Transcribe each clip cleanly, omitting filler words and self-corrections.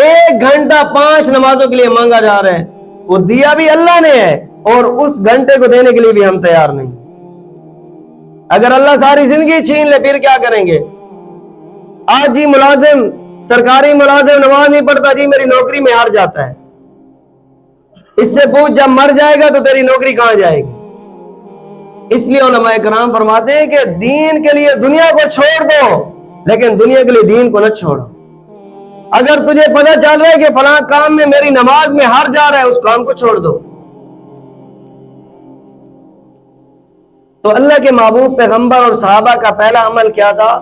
1 گھنٹہ 5 نمازوں کے لیے مانگا جا رہا ہے، وہ دیا بھی اللہ نے ہے اور اس گھنٹے کو دینے کے لیے بھی ہم تیار نہیں۔ اگر اللہ ساری زندگی چھین لے پھر کیا کریں گے؟ آج جی ملازم، سرکاری ملازم نماز نہیں پڑھتا، جی میری نوکری میں ہار جاتا ہے۔ اس سے پوچھ جب مر جائے گا تو تیری نوکری کہاں جائے گی؟ اس لیے علماء کرام فرماتے ہیں کہ دین کے لیے دنیا کو چھوڑ دو، لیکن دنیا کے لیے دین کو نہ چھوڑو۔ اگر تجھے پتہ چل رہا ہے کہ فلاں کام میں میری نماز میں ہار جا رہا ہے، اس کام کو چھوڑ دو۔ تو اللہ کے محبوب پیغمبر اور صحابہ کا پہلا عمل کیا تھا؟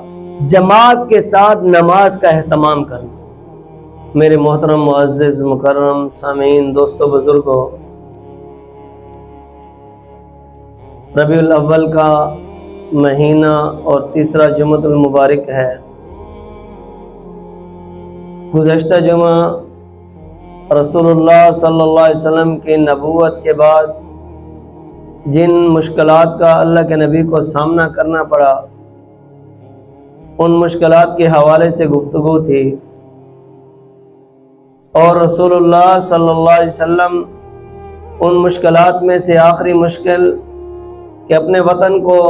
جماعت کے ساتھ نماز کا اہتمام کرنا۔ میرے محترم معزز مکرم سامعین، دوستو بزرگوں، ربیع الاول کا مہینہ اور تیسرا جمعۃ المبارک ہے۔ گزشتہ جمعہ رسول اللہ صلی اللہ علیہ وسلم کی نبوت کے بعد جن مشکلات کا اللہ کے نبی کو سامنا کرنا پڑا، ان مشکلات کے حوالے سے گفتگو تھی، اور رسول اللہ صلی اللہ علیہ وسلم ان مشکلات میں سے آخری مشکل کہ اپنے وطن کو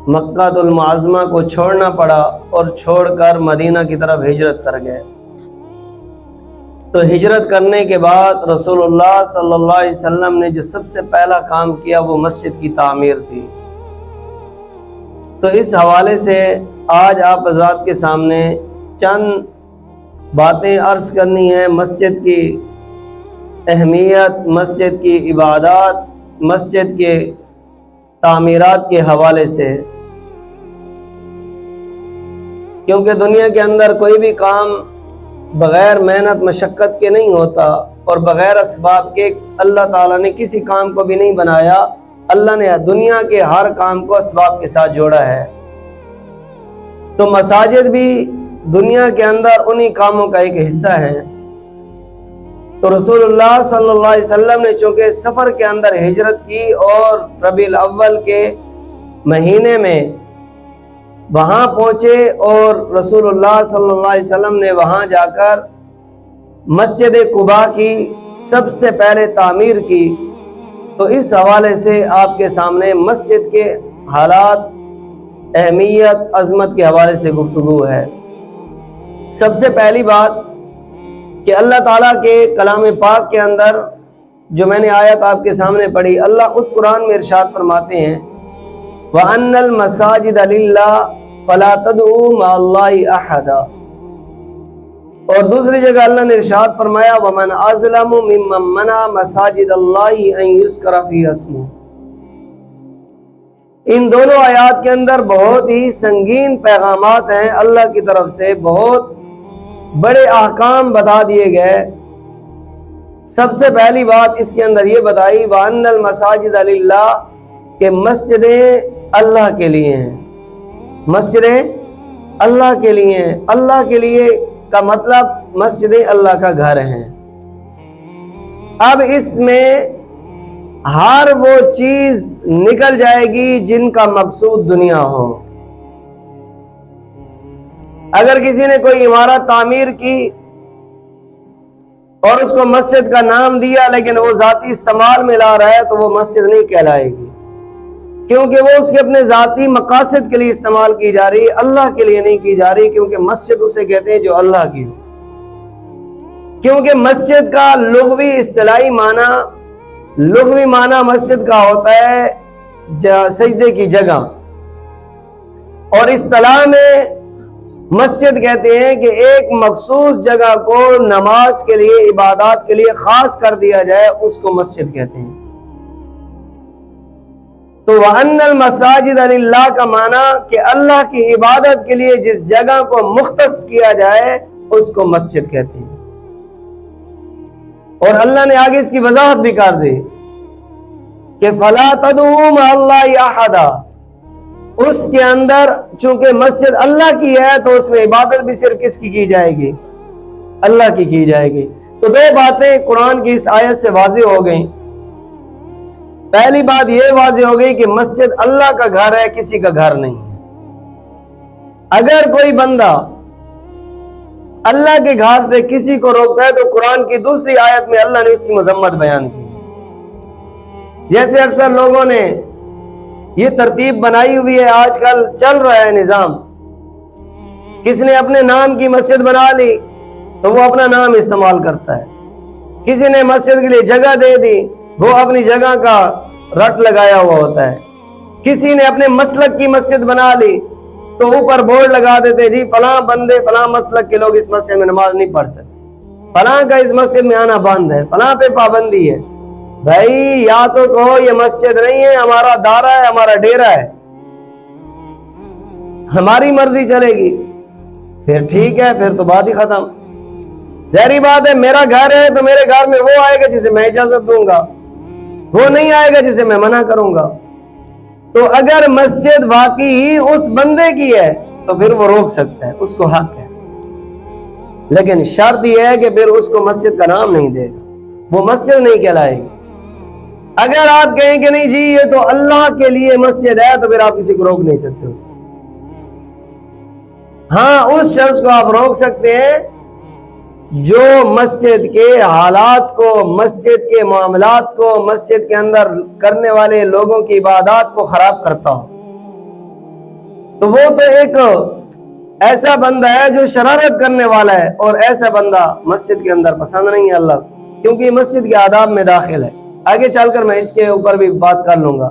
مکہ المعظمہ کو چھوڑنا پڑا اور چھوڑ کر مدینہ کی طرف ہجرت کر گئے۔ تو ہجرت کرنے کے بعد رسول اللہ صلی اللہ علیہ وسلم نے جو سب سے پہلا کام کیا وہ مسجد کی تعمیر تھی۔ تو اس حوالے سے آج آپ حضرات کے سامنے چند باتیں عرض کرنی ہیں، مسجد کی اہمیت، مسجد کی عبادات، مسجد کے تعمیرات کے حوالے سے، کیونکہ دنیا کے اندر کوئی بھی کام بغیر محنت مشقت کے نہیں ہوتا، اور بغیر اسباب کے اللہ تعالیٰ نے کسی کام کو بھی نہیں بنایا۔ اللہ نے دنیا کے ہر کام کو اسباب کے ساتھ جوڑا ہے۔ تو مساجد بھی دنیا کے اندر انہی کاموں کا ایک حصہ ہے۔ تو رسول اللہ صلی اللہ علیہ وسلم نے چونکہ سفر کے اندر ہجرت کی اور ربیع الاول کے مہینے میں وہاں پہنچے، اور رسول اللہ صلی اللہ علیہ وسلم نے وہاں جا کر مسجد قباء کی سب سے پہلے تعمیر کی، تو اس حوالے سے آپ کے سامنے مسجد کے حالات، اہمیت، عظمت کے حوالے سے گفتگو ہے۔ سب سے پہلی بات کہ اللہ تعالیٰ کے کلام پاک کے اندر جو میں نے آیت آپ کے سامنے پڑھی، اللہ خود قرآن میں ارشاد فرماتے ہیں وَأَنَّ الْمَسَاجِدَ لِلَّهِ فَلَا تَدْعُوا مَعَ اللَّهِ أَحَدًا، اور دوسری جگہ اللہ نے ارشاد فرمایا وَمَنْ أَظْلَمُ مِمَّنْ مَنَعَ مَسَاجِدَ اللَّهِ أَنْ يُذْكَرَ فِيهَا اسْمُهُ۔ ان دونوں آیات کے اندر بہت ہی سنگین پیغامات ہیں، اللہ کی طرف سے بہت بڑے احکام بتا دیے گئے۔ سب سے پہلی بات اس کے اندر یہ بتائی وَأَنَّ الْمَسَاجِدَ لِلَّهِ کہ مسجدیں اللہ کے لیے ہیں، مسجدیں اللہ کے لیے ہیں۔ اللہ کے لیے کا مطلب مسجدیں اللہ کا گھر ہیں۔ اب اس میں ہر وہ چیز نکل جائے گی جن کا مقصود دنیا ہو۔ اگر کسی نے کوئی عمارت تعمیر کی اور اس کو مسجد کا نام دیا لیکن وہ ذاتی استعمال میں لا رہا ہے تو وہ مسجد نہیں کہلائے گی، کیونکہ وہ اس کے اپنے ذاتی مقاصد کے لیے استعمال کی جا رہی ہے، اللہ کے لیے نہیں کی جا رہی، کیونکہ مسجد اسے کہتے ہیں جو اللہ کی ہو۔ کیونکہ مسجد کا لغوی اصطلاحی معنی مسجد کا ہوتا ہے سجدے کی جگہ، اور اصطلاح میں مسجد کہتے ہیں کہ ایک مخصوص جگہ کو نماز کے لیے، عبادات کے لیے خاص کر دیا جائے، اس کو مسجد کہتے ہیں۔ تو وَأَنَّ الْمَسَاجِدَ لِلَّهِ کا معنی کہ اللہ کی عبادت کے لیے جس جگہ کو مختص کیا جائے اس کو مسجد کہتے ہیں۔ اور اللہ نے آگے اس کی وضاحت بھی کر دی کہ فَلَا تَدْعُوا مَعَ اللَّهِ أَحَدًا، اس کے اندر چونکہ مسجد اللہ کی ہے تو اس میں عبادت بھی صرف کس کی جائے گی؟ اللہ کی جائے گی۔ تو دو باتیں قرآن کی اس آیت سے واضح ہو گئیں۔ پہلی بات یہ واضح ہو گئی کہ مسجد اللہ کا گھر ہے، کسی کا گھر نہیں ہے۔ اگر کوئی بندہ اللہ کے گھر سے کسی کو روکتا ہے تو قرآن کی دوسری آیت میں اللہ نے اس کی مذمت بیان کی. جیسے اکثر لوگوں نے یہ ترتیب بنائی ہوئی ہے، آج کل چل رہا ہے نظام، کس نے اپنے نام کی مسجد بنا لی تو وہ اپنا نام استعمال کرتا ہے، کسی نے مسجد کے لیے جگہ دے دی وہ اپنی جگہ کا رٹ لگایا ہوا ہوتا ہے، کسی نے اپنے مسلک کی مسجد بنا لی تو اوپر بورڈ لگا دیتے جی فلاں بندے فلاں مسلک کے لوگ اس مسجد میں نماز نہیں پڑھ سکتے، فلاں کا اس مسجد میں آنا بند ہے، فلاں پہ پابندی ہے. بھائی یا تو کہو یہ مسجد نہیں ہے، ہمارا دارہ ہے، ہمارا ڈیرہ ہے، ہماری مرضی چلے گی، پھر ٹھیک ہے، پھر تو بات ہی ختم. ظاہری بات ہے میرا گھر ہے تو میرے گھر میں وہ آئے گا جسے میں اجازت دوں گا، وہ نہیں آئے گا جسے میں منع کروں گا. تو اگر مسجد واقعی اس بندے کی ہے تو پھر وہ روک سکتا ہے، اس کو حق ہے، لیکن شرط یہ ہے کہ پھر اس کو مسجد کا نام نہیں دے گا، وہ مسجد نہیں کہلائے گی. اگر آپ کہیں کہ نہیں جی یہ تو اللہ کے لیے مسجد ہے تو پھر آپ کسی کو روک نہیں سکتے اس کو. ہاں اس شخص کو آپ روک سکتے ہیں جو مسجد کے حالات کو، مسجد کے معاملات کو، مسجد کے اندر کرنے والے لوگوں کی عبادات کو خراب کرتا ہو. تو وہ تو ایک ایسا بندہ ہے جو شرارت کرنے والا ہے، اور ایسا بندہ مسجد کے اندر پسند نہیں ہے اللہ، کیونکہ مسجد کے آداب میں داخل ہے. آگے چل کر میں اس کے اوپر بھی بات کر لوں گا.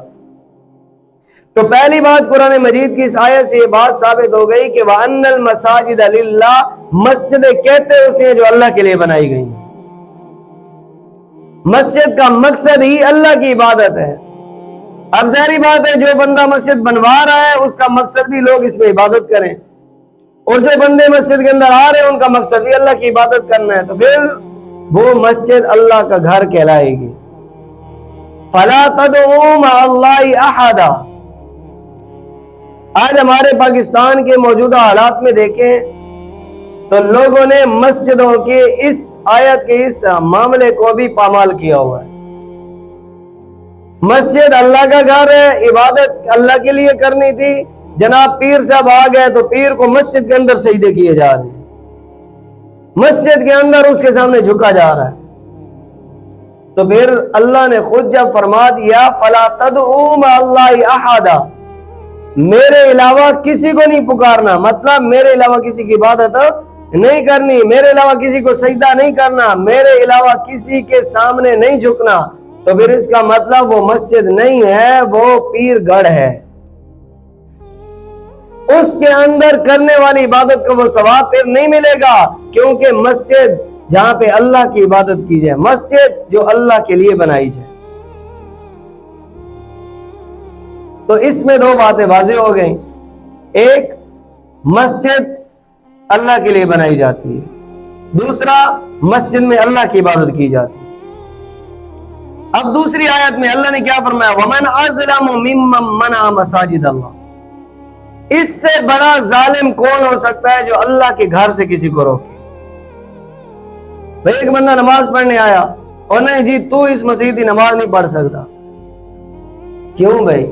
تو پہلی بات قرآن مجید کی اس آیت سے یہ بات ثابت ہو گئی کہ وَأَنَّ الْمَسَاجِدَ لِلَّهِ، مسجدیں کہتے اسے جو اللہ کے لیے بنائی گئی ہیں. مسجد کا مقصد ہی اللہ کی عبادت ہے. اب ظاہری بات ہے جو بندہ مسجد بنوا رہا ہے اس کا مقصد بھی لوگ اس میں عبادت کریں، اور جو بندے مسجد کے اندر آ رہے ہیں ان کا مقصد بھی اللہ کی عبادت کرنا ہے، تو پھر وہ مسجد اللہ کا گھر کہلائے گی. فَلَا تَدْعُوا مَعَ اللَّهِ أَحَدًا. آج ہمارے پاکستان کے موجودہ حالات میں دیکھیں تو لوگوں نے مسجدوں کے اس آیت کے اس معاملے کو بھی پامال کیا ہوا ہے. مسجد اللہ کا گھر ہے، عبادت اللہ کے لیے کرنی تھی، جناب پیر صاحب آ گئے تو پیر کو مسجد کے اندر سجدے کیے جا رہے ہیں، مسجد کے اندر اس کے سامنے جھکا جا رہا ہے. تو پھر اللہ نے خود جب فرما دیا فَلَا تَدْعُوا مَعَ اللَّهِ أَحَدًا، میرے علاوہ کسی کو نہیں پکارنا، مطلب میرے علاوہ کسی کی عبادت نہیں کرنی، میرے علاوہ کسی کو سجدہ نہیں کرنا، میرے علاوہ کسی کے سامنے نہیں جھکنا، تو پھر اس کا مطلب وہ مسجد نہیں ہے، وہ پیر گڑھ ہے. اس کے اندر کرنے والی عبادت کو وہ ثواب پھر نہیں ملے گا، کیونکہ مسجد جہاں پہ اللہ کی عبادت کی جائے، مسجد جو اللہ کے لیے بنائی جائے. تو اس میں دو باتیں واضح ہو گئیں. ایک، مسجد اللہ کے لیے بنائی جاتی ہے، دوسرا مسجد میں اللہ کی عبادت کی جاتی ہے. اب دوسری آیت میں اللہ نے کیا فرمایا وَمَنْ أَظْلَمُ مِمَّنْ مَنَعَ مَسَاجِدَ اللَّهِ. اس سے بڑا ظالم کون ہو سکتا ہے جو اللہ کے گھر سے کسی کو روکے. بھئی ایک بندہ نماز پڑھنے آیا اور نہیں جی تو اس مسجد کی نماز نہیں پڑھ سکتا. کیوں بھائی؟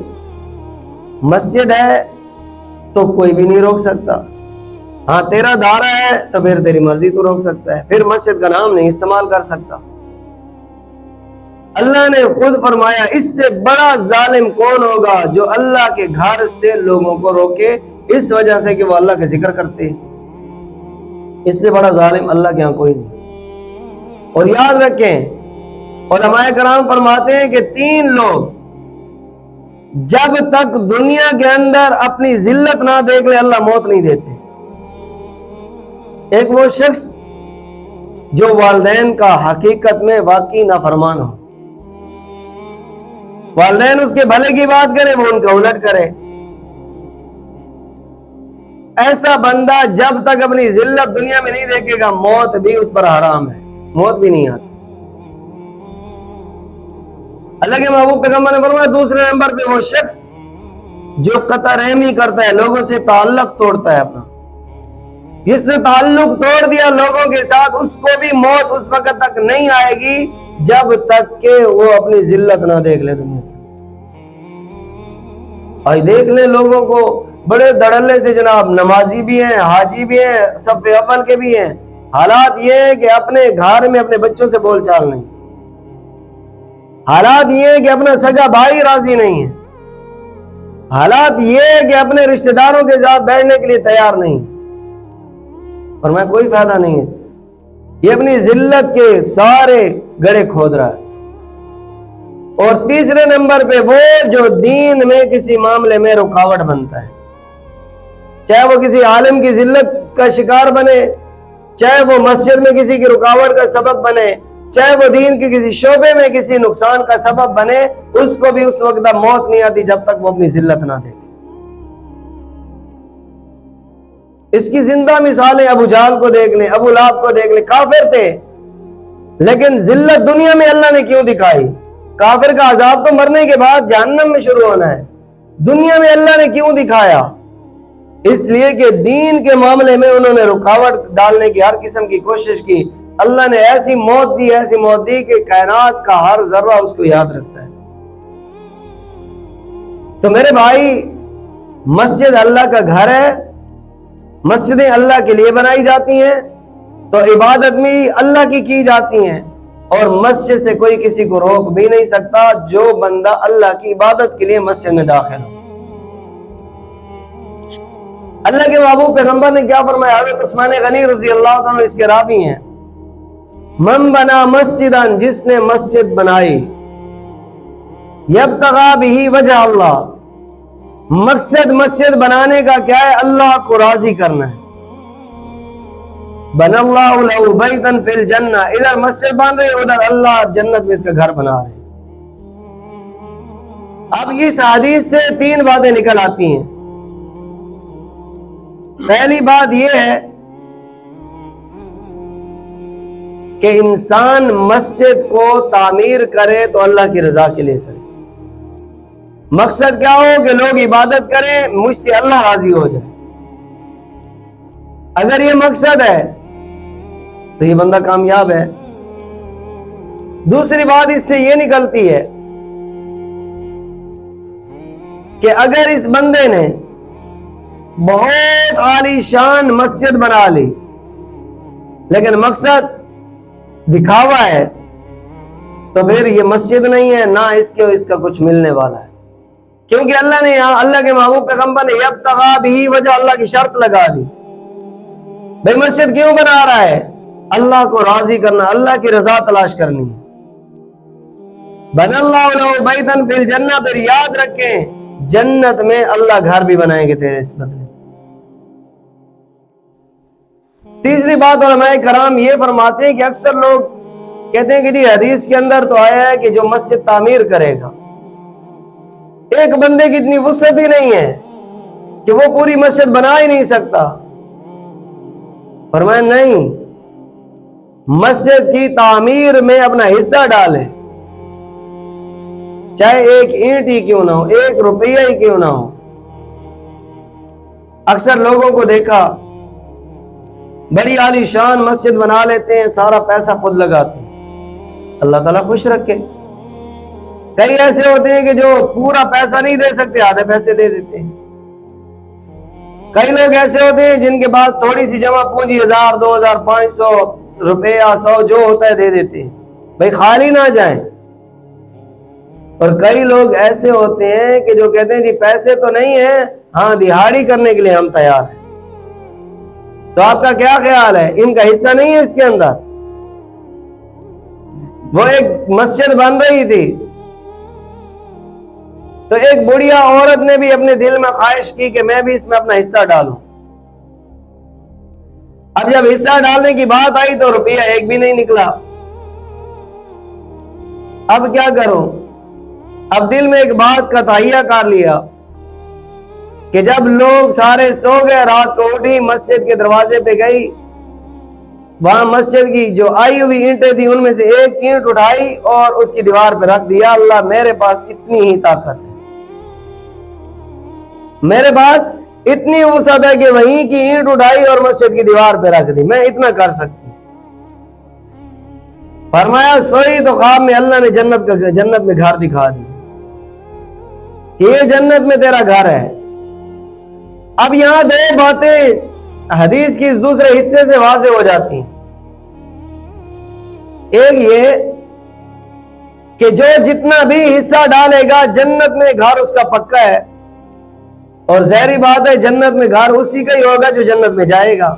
مسجد ہے تو کوئی بھی نہیں روک سکتا. ہاں تیرا دارہ ہے تو پھر تیری مرضی تو روک سکتا ہے، پھر مسجد کا نام نہیں استعمال کر سکتا. اللہ نے خود فرمایا اس سے بڑا ظالم کون ہوگا جو اللہ کے گھر سے لوگوں کو روکے اس وجہ سے کہ وہ اللہ کا ذکر کرتے ہیں. اس سے بڑا ظالم اللہ کے ہاں کوئی نہیں. اور یاد رکھیں علماء کرام فرماتے ہیں کہ 3 لوگ جب تک دنیا کے اندر اپنی ذلت نہ دیکھ لے اللہ موت نہیں دیتے. ایک وہ شخص جو والدین کا حقیقت میں واقعی نافرمان ہو، والدین اس کے بھلے کی بات کرے وہ ان کا الٹ کرے. ایسا بندہ جب تک اپنی ذلت دنیا میں نہیں دیکھے گا موت بھی اس پر حرام ہے، موت بھی نہیں آتی. اللہ کے محبوب پیغمبر نے فرمایا دوسرے نمبر پہ وہ شخص جو قطع رحمی کرتا ہے، لوگوں سے تعلق توڑتا ہے اپنا. جس نے تعلق توڑ دیا لوگوں کے ساتھ اس کو بھی موت اس وقت تک نہیں آئے گی جب تک کہ وہ اپنی ذلت نہ دیکھ لے دنیا کی. اور دیکھ لے لوگوں کو بڑے دڑلے سے جناب نمازی بھی ہیں، حاجی بھی ہیں، صف اول کے بھی ہیں، حالات یہ ہے کہ اپنے گھر میں اپنے بچوں سے بول چال نہیں، حالات یہ ہے کہ اپنا سگا بھائی راضی نہیں ہے، حالات یہ ہے کہ اپنے رشتہ داروں کے ساتھ بیٹھنے کے لیے تیار نہیں، اور میں کوئی فائدہ نہیں اس کا، یہ اپنی ذلت کے سارے گڑھے کھود رہا ہے۔ اور تیسرے نمبر پہ وہ جو دین میں کسی معاملے میں رکاوٹ بنتا ہے، چاہے وہ کسی عالم کی ذلت کا شکار بنے، چاہے وہ مسجد میں کسی کی رکاوٹ کا سبب بنے، چاہے وہ دین کے کسی شعبے میں کسی نقصان کا سبب بنے، اس کو بھی اس وقت موت نہیں آتی جب تک وہ اپنی ذلت نہ دیکھے۔ اس کی زندہ مثالیں ابو جہل کو دیکھ لیں، ابو لہب کو دیکھ لیں، کافر تھے لیکن ذلت دنیا میں اللہ نے کیوں دکھائی؟ کافر کا عذاب تو مرنے کے بعد جہنم میں شروع ہونا ہے، دنیا میں اللہ نے کیوں دکھایا؟ اس لیے کہ دین کے معاملے میں انہوں نے رکاوٹ ڈالنے کی ہر قسم کی کوشش کی، اللہ نے ایسی موت دی کہ کائنات کا ہر ذرہ اس کو یاد رکھتا ہے۔ تو میرے بھائی، مسجد اللہ کا گھر ہے، مسجدیں اللہ کے لیے بنائی جاتی ہیں تو عبادت بھی اللہ کی جاتی ہیں، اور مسجد سے کوئی کسی کو روک بھی نہیں سکتا جو بندہ اللہ کی عبادت کے لیے مسجد میں داخل ہو۔ اللہ کے محبوب پیغمبر نے کیا فرمایا؟ حضرت عثمان غنی رضی اللہ عنہ اس کے راوی ہیں، من بنا مسجداً، جس نے مسجد بنائی، یبتغی بہ وجہ اللہ، مقصد مسجد بنانے کا کیا ہے؟ اللہ کو راضی کرنا ہے۔ بن اللہ لہ بیتا فی الجنہ، ادھر مسجد بن رہے، ادھر اللہ جنت میں اس کا گھر بنا رہے۔ اب اس حدیث سے 3 باتیں نکل آتی ہیں۔ پہلی بات یہ ہے کہ انسان مسجد کو تعمیر کرے تو اللہ کی رضا کے لیے کرے، مقصد کیا ہو کہ لوگ عبادت کریں، مجھ سے اللہ راضی ہو جائے۔ اگر یہ مقصد ہے تو یہ بندہ کامیاب ہے۔ دوسری بات اس سے یہ نکلتی ہے کہ اگر اس بندے نے بہت عالی شان مسجد بنا لی لیکن مقصد دکھاوا ہے تو پھر یہ مسجد نہیں ہے، نہ اس کا کچھ ملنے والا ہے، کیونکہ اللہ نے یہاں اللہ کے محبوب پیغمبر نے یبتغی بہ وجہ اللہ کی شرط لگا دی۔ بھئی مسجد کیوں بنا رہا ہے؟ اللہ کو راضی کرنا، اللہ کی رضا تلاش کرنی ہے۔ بن اللہ لہ بیتا فی الجنہ، پھر یاد رکھیں جنت میں اللہ گھر بھی بنائیں گے تیرے اس بدلے۔ تیسری بات علماء کرام یہ فرماتے ہیں کہ اکثر لوگ کہتے ہیں کہ جی حدیث کے اندر تو آیا ہے کہ جو مسجد تعمیر کرے گا، ایک بندے کی اتنی وسعت ہی نہیں ہے کہ وہ پوری مسجد بنا ہی نہیں سکتا۔ فرمایا نہیں، مسجد کی تعمیر میں اپنا حصہ ڈالے، چاہے 1 اینٹ ہی کیوں نہ ہو، 1 روپیہ ہی کیوں نہ ہو۔ اکثر لوگوں کو دیکھا بڑی عالی شان مسجد بنا لیتے ہیں، سارا پیسہ خود لگاتے ہیں، اللہ تعالیٰ خوش رکھے۔ کئی ایسے ہوتے ہیں کہ جو پورا پیسہ نہیں دے سکتے، آدھے پیسے دے دیتے ہیں۔ کئی لوگ ایسے ہوتے ہیں جن کے پاس تھوڑی سی جمع پونجی 1000 2000 500 روپیہ 100 جو ہوتا ہے دے دیتے ہیں، بھئی خالی نہ جائیں۔ اور کئی لوگ ایسے ہوتے ہیں کہ جو کہتے ہیں جی پیسے تو نہیں ہیں، ہاں دہاڑی کرنے کے لیے ہم تیار ہیں۔ تو آپ کا کیا خیال ہے؟ ان کا حصہ نہیں ہے اس کے اندر؟ وہ ایک مسجد بن رہی تھی تو ایک بڑھیا عورت نے بھی اپنے دل میں خواہش کی کہ میں بھی اس میں اپنا حصہ ڈالوں۔ اب جب حصہ ڈالنے کی بات آئی تو روپیہ 1 بھی نہیں نکلا۔ اب کیا کروں؟ اب دل میں ایک بات کا تہیہ کر لیا کہ جب لوگ سارے سو گئے، رات کو اٹھی، مسجد کے دروازے پہ گئی، وہاں مسجد کی جو آئی ہوئی اینٹیں تھی ان میں سے 1 اینٹ اٹھائی اور اس کی دیوار پہ رکھ دیا، اللہ میرے پاس اتنی ہی طاقت ہے، میرے پاس اتنی وسعت ہے کہ وہیں کی اینٹ اٹھائی اور مسجد کی دیوار پہ رکھ دی، میں اتنا کر سکتی ہوں۔ فرمایا سوئی تو خواب میں اللہ نے جنت میں گھر دکھا دی کہ یہ جنت میں تیرا گھر ہے۔ اب یہاں 2 باتیں حدیث کی اس دوسرے حصے سے واضح ہو جاتی ہیں۔ ایک یہ کہ جو جتنا بھی حصہ ڈالے گا جنت میں گھر اس کا پکا ہے، اور ظاہری بات ہے جنت میں گھر اسی کا ہی ہوگا جو جنت میں جائے گا۔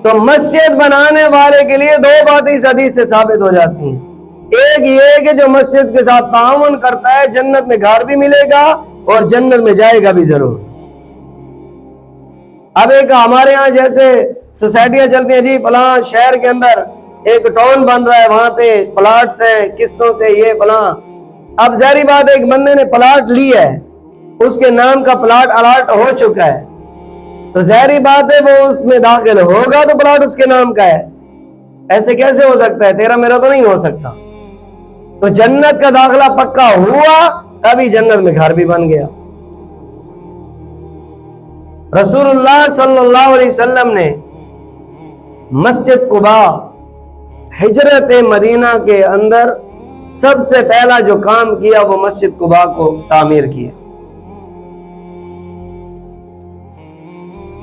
تو مسجد بنانے والے کے لیے دو باتیں اس حدیث سے ثابت ہو جاتی ہیں۔ ایک یہ کہ جو مسجد کے ساتھ تعاون کرتا ہے جنت میں گھر بھی ملے گا اور جنت میں جائے گا بھی ضرور۔ اب ایک ہمارے ہاں جیسے سوسائٹیاں چلتی ہیں، جی فلاں شہر کے اندر ایک ٹاؤن بن رہا ہے، وہاں پہ پلاٹس ہیں قسطوں سے، یہ فلاں۔ اب ظاہری بات ہے ایک بندے نے پلاٹ لیا ہے، اس کے نام کا پلاٹ الاٹ ہو چکا ہے، تو ظاہری بات ہے وہ اس میں داخل ہوگا تو پلاٹ اس کے نام کا ہے۔ ایسے کیسے ہو سکتا ہے؟ تیرا میرا تو نہیں ہو سکتا۔ تو جنت کا داخلہ پکا ہوا تبھی جنت میں گھر بھی بن گیا۔ رسول اللہ صلی اللہ علیہ وسلم نے مسجد قباء ہجرت مدینہ کے اندر سب سے پہلا جو کام کیا وہ مسجد قباء کو تعمیر کیا۔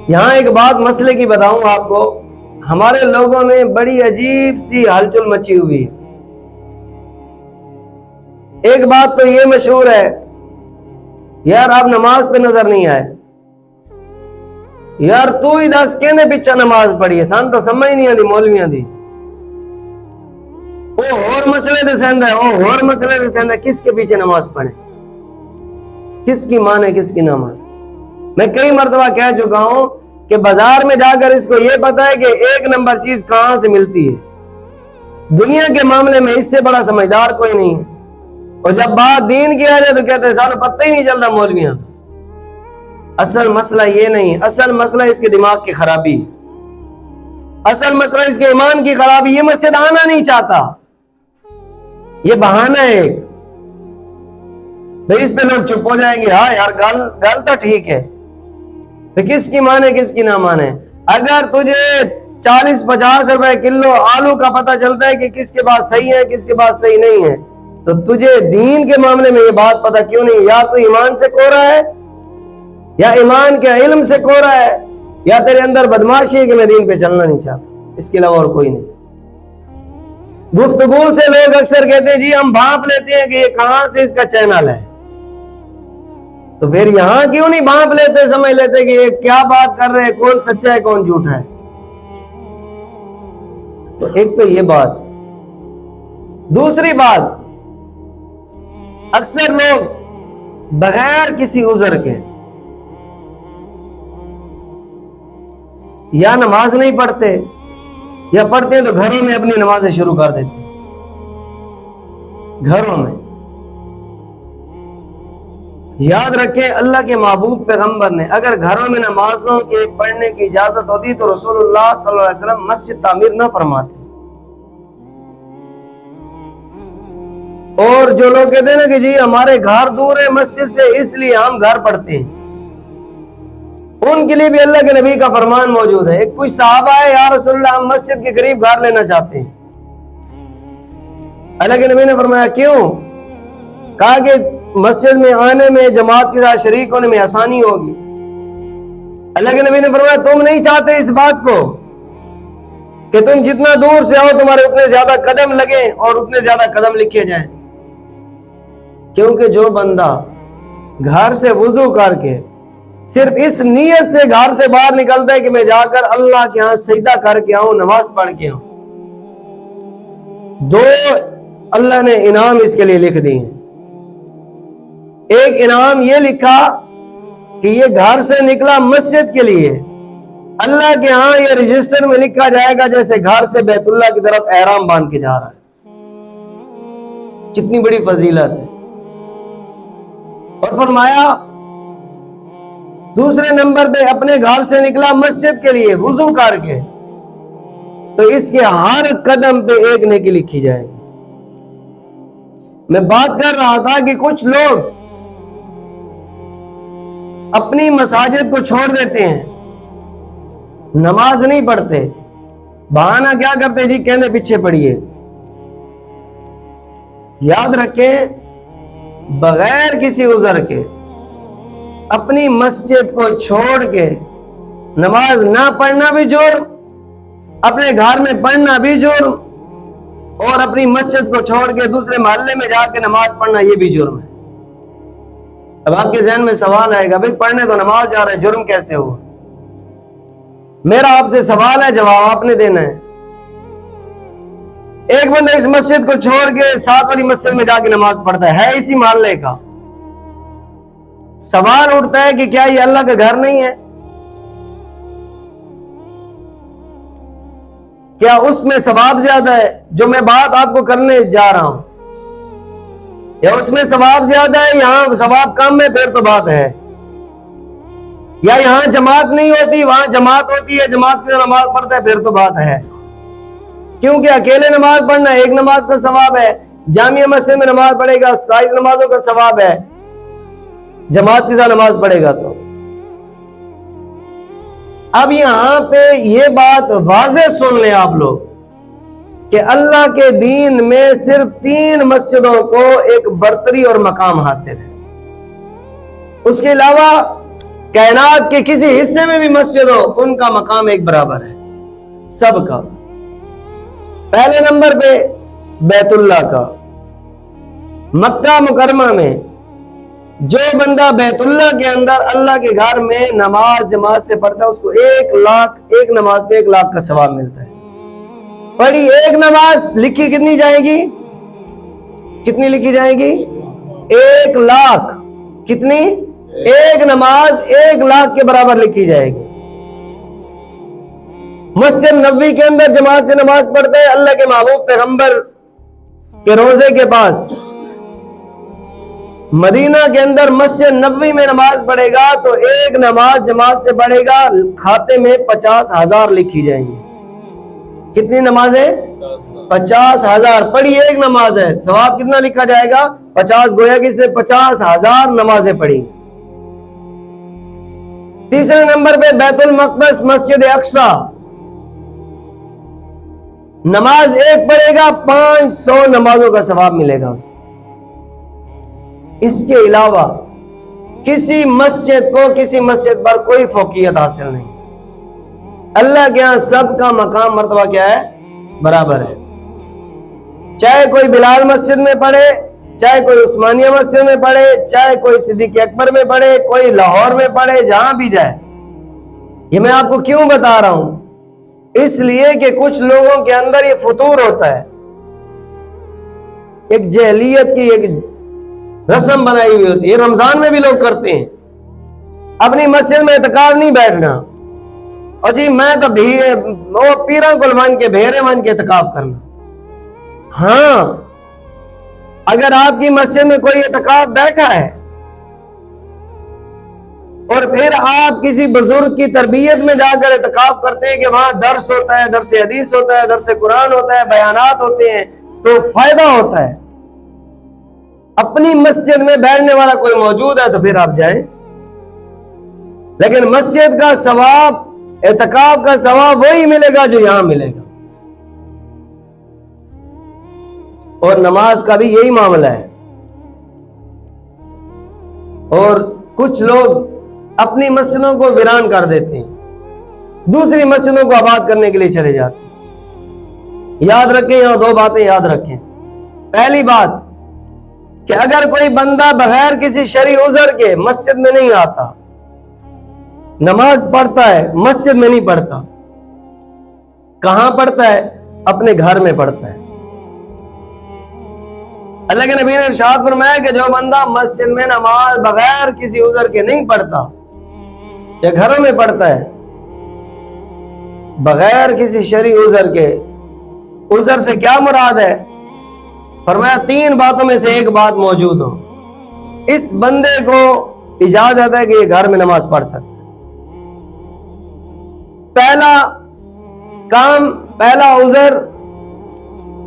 یہاں ایک بات مسئلے کی بتاؤں آپ کو، ہمارے لوگوں میں بڑی عجیب سی ہلچل مچی ہوئی ہے۔ ایک بات تو یہ مشہور ہے، یار آپ نماز پہ نظر نہیں آئے، یار تو ہی دس کہنے پیچھا نماز پڑھی ہے، سان تو سمجھ نہیں آتی مولویاں دی، وہ اور مسئلے دے سند ہے، وہ اور مسئلے دے سند ہے۔ کس کے پیچھے نماز پڑھے؟ کس کی مانے کس کی نہ مانے؟ میں کئی مرتبہ کہہ چکا ہوں کہ بازار میں جا کر اس کو یہ پتا ہے کہ ایک نمبر چیز کہاں سے ملتی ہے۔ دنیا کے معاملے میں اس سے بڑا سمجھدار کوئی نہیں ہے، اور جب بات دین کی آ جائے تو کہتے ہیں سانو پتہ ہی نہیں چلتا مولویاں۔ اصل مسئلہ یہ نہیں، اصل مسئلہ اس کے دماغ کی خرابی، اصل مسئلہ اس کے ایمان کی خرابی۔ یہ مسجد آنا نہیں چاہتا، یہ بہانہ ہے ایک، بھئی اس پہ لوگ چپ ہو جائیں گے، ہاں یار گل تو ٹھیک ہے، کس کی مانے کس کی نہ مانے۔ اگر تجھے 40-50 روپے کلو آلو کا پتہ چلتا ہے کہ کس کے پاس صحیح ہے کس کے پاس صحیح نہیں ہے، تو تجھے دین کے معاملے میں یہ بات پتہ کیوں نہیں؟ یا تو ایمان سے کوڑا ہے، یا ایمان کے علم سے کوڑا ہے، یا تیرے اندر بدماشی ہے کہ میں دین پہ چلنا نہیں چاہتا، اس کے علاوہ اور کوئی نہیں۔ گفتگو سے لوگ اکثر کہتے ہیں جی ہم بھانپ لیتے ہیں کہ یہ کہاں سے اس کا چینل ہے، تو پھر یہاں کیوں نہیں بھانپ لیتے، سمجھ لیتے کہ یہ کیا بات کر رہے ہیں، کون سچا ہے کون جھوٹا ہے۔ تو ایک تو یہ بات، دوسری بات، اکثر لوگ بغیر کسی عذر کے یا نماز نہیں پڑھتے، یا پڑھتے ہیں تو گھروں میں اپنی نمازیں شروع کر دیتے ہیں، گھروں میں۔ یاد رکھیں اللہ کے محبوب پیغمبر نے اگر گھروں میں نمازوں کے پڑھنے کی اجازت ہوتی تو رسول اللہ صلی اللہ علیہ وسلم مسجد تعمیر نہ فرماتے۔ اور جو لوگ کہتے ہیں نا کہ جی ہمارے گھر دور ہے مسجد سے اس لیے ہم گھر پڑھتے ہیں، ان کے لیے بھی اللہ کے نبی کا فرمان موجود ہے۔ ایک کوئی صحابہ ہے، یا رسول اللہ ہم مسجد کے قریب گھر لینا چاہتے ہیں۔ اللہ کے نبی نے فرمایا کیوں؟ کہا کہ مسجد میں آنے میں جماعت کے ساتھ شریک ہونے میں آسانی ہوگی۔ اللہ کے نبی نے فرمایا تم نہیں چاہتے اس بات کو کہ تم جتنا دور سے آؤ تمہارے اتنے زیادہ قدم لگیں اور اتنے زیادہ قدم لکھے جائیں، کیونکہ جو بندہ گھر سے وضو کر کے صرف اس نیت سے گھر سے باہر نکلتا ہے کہ میں جا کر اللہ کے ہاں سجدہ کر کے آؤں، نماز پڑھ کے آؤں، دو اللہ نے انعام اس کے لیے لکھ دی ہیں۔ ایک انعام یہ لکھا کہ یہ گھر سے نکلا مسجد کے لیے، اللہ کے ہاں یہ رجسٹر میں لکھا جائے گا جیسے گھر سے بیت اللہ کی طرف احرام باندھ کے جا رہا ہے۔ کتنی بڑی فضیلت ہے۔ اور فرمایا دوسرے نمبر پہ اپنے گھر سے نکلا مسجد کے لیے وضو کر کے، تو اس کے ہر قدم پہ ایک نیکی لکھی جائے گی۔ میں بات کر رہا تھا کہ کچھ لوگ اپنی مساجد کو چھوڑ دیتے ہیں، نماز نہیں پڑھتے، بہانہ کیا کرتے جی کہنے پیچھے پڑیے۔ یاد رکھیں بغیر کسی عذر کے اپنی مسجد کو چھوڑ کے نماز نہ پڑھنا بھی جرم، اپنے گھر میں پڑھنا بھی جرم، اور اپنی مسجد کو چھوڑ کے دوسرے محلے میں جا کے نماز پڑھنا یہ بھی جرم ہے۔ اب آپ کے ذہن میں سوال آئے گا، بھائی پڑھنے تو نماز جا رہے، جرم کیسے ہوا؟ میرا آپ سے سوال ہے، جواب آپ نے دینا ہے۔ ایک بندہ اس مسجد کو چھوڑ کے ساتھ والی مسجد میں جا کے نماز پڑھتا ہے اسی محلے کا، سوال اٹھتا ہے کہ کیا یہ اللہ کا گھر نہیں ہے؟ کیا اس میں ثواب زیادہ ہے جو میں بات آپ کو کرنے جا رہا ہوں، یا اس میں ثواب زیادہ ہے یہاں ثواب کم ہے؟ پھر تو بات ہے۔ یا یہاں جماعت نہیں ہوتی وہاں جماعت ہوتی ہے، جماعت کی نماز پڑھتا ہے، پھر تو بات ہے۔ کیونکہ اکیلے نماز پڑھنا ایک نماز کا ثواب ہے، جامعہ مسجد میں نماز پڑھے گا 27 نمازوں کا ثواب ہے، جماعت کے ساتھ نماز پڑھے گا تو۔ اب یہاں پہ یہ بات واضح سن لیں آپ لوگ کہ اللہ کے دین میں صرف 3 مسجدوں کو ایک برتری اور مقام حاصل ہے، اس کے علاوہ کائنات کے کسی حصے میں بھی مسجد ہو ان کا مقام ایک برابر ہے سب کا۔ پہلے نمبر پہ بیت اللہ کا، مکہ مکرمہ میں جو بندہ بیت اللہ کے اندر اللہ کے گھر میں نماز جماعت سے پڑھتا ہے اس کو 1,00,000 ایک نماز پہ 1,00,000 کا ثواب ملتا ہے۔ پڑھی ایک نماز لکھی کتنی جائے گی؟ کتنی لکھی جائے گی؟ 1,00,000۔ کتنی؟ ایک نماز 1,00,000 کے برابر لکھی جائے گی۔ مسجد نبوی کے اندر جماعت سے نماز پڑھتے ہیں اللہ کے محبوب پیغمبر کے روضے کے پاس، مدینہ کے اندر مسجد نبوی میں نماز پڑھے گا تو ایک نماز جماعت سے پڑھے گا، کھاتے میں 50,000 لکھی جائیں گی۔ کتنی نمازیں؟ 50,000۔ پڑھی ایک نماز ہے، ثواب کتنا لکھا جائے گا؟ 50۔ گویا کہ اس نے 50,000 نمازیں پڑھی۔ تیسرے نمبر پہ بیت المقدس مسجد اقصی، نماز ایک پڑھے گا 500 نمازوں کا ثواب ملے گا اس کو۔ اس کے علاوہ کسی مسجد کو کسی مسجد پر کوئی فوقیت حاصل نہیں، اللہ کے ہاں سب کا مقام مرتبہ کیا ہے؟ برابر ہے۔ چاہے کوئی بلال مسجد میں پڑھے، چاہے کوئی عثمانیہ مسجد میں پڑھے، چاہے کوئی صدیق اکبر میں پڑھے، کوئی لاہور میں پڑھے، جہاں بھی جائے۔ یہ میں آپ کو کیوں بتا رہا ہوں؟ اس لیے کہ کچھ لوگوں کے اندر یہ فطور ہوتا ہے، ایک جہلیت کی ایک رسم بنائی ہوئی ہوتی ہے، یہ رمضان میں بھی لوگ کرتے ہیں، اپنی مسجد میں اعتکاف نہیں بیٹھنا، اور جی میں تو پیروں کو بن کے بھیرے بن کے اعتکاف کرنا۔ ہاں، اگر آپ کی مسجد میں کوئی اعتکاف بیٹھا ہے اور پھر آپ کسی بزرگ کی تربیت میں جا کر اعتکاف کرتے ہیں کہ وہاں درس ہوتا ہے، درس حدیث ہوتا ہے، درس قرآن ہوتا ہے، بیانات ہوتے ہیں، تو فائدہ ہوتا ہے۔ اپنی مسجد میں بیٹھنے والا کوئی موجود ہے تو پھر آپ جائیں، لیکن مسجد کا ثواب، اعتکاف کا ثواب وہی ملے گا جو یہاں ملے گا۔ اور نماز کا بھی یہی معاملہ ہے۔ اور کچھ لوگ اپنی مسجدوں کو ویران کر دیتے ہیں، دوسری مسجدوں کو آباد کرنے کے لیے چلے جاتے ہیں۔ یاد رکھیں، یہاں 2 باتیں یاد رکھیں۔ پہلی بات کہ اگر کوئی بندہ بغیر کسی شرعی عذر کے مسجد میں نہیں آتا، نماز پڑھتا ہے مسجد میں نہیں پڑھتا، کہاں پڑھتا ہے؟ اپنے گھر میں پڑھتا ہے۔ اللہ کے نبی نے ارشاد فرمایا کہ جو بندہ مسجد میں نماز بغیر کسی عذر کے نہیں پڑھتا یا گھروں میں پڑھتا ہے بغیر کسی شرعی عذر کے، عذر سے کیا مراد ہے؟ فرمایا 3 باتوں میں سے ایک بات موجود ہو، اس بندے کو اجازت ہے کہ یہ گھر میں نماز پڑھ سکتا ہے۔ پہلا عذر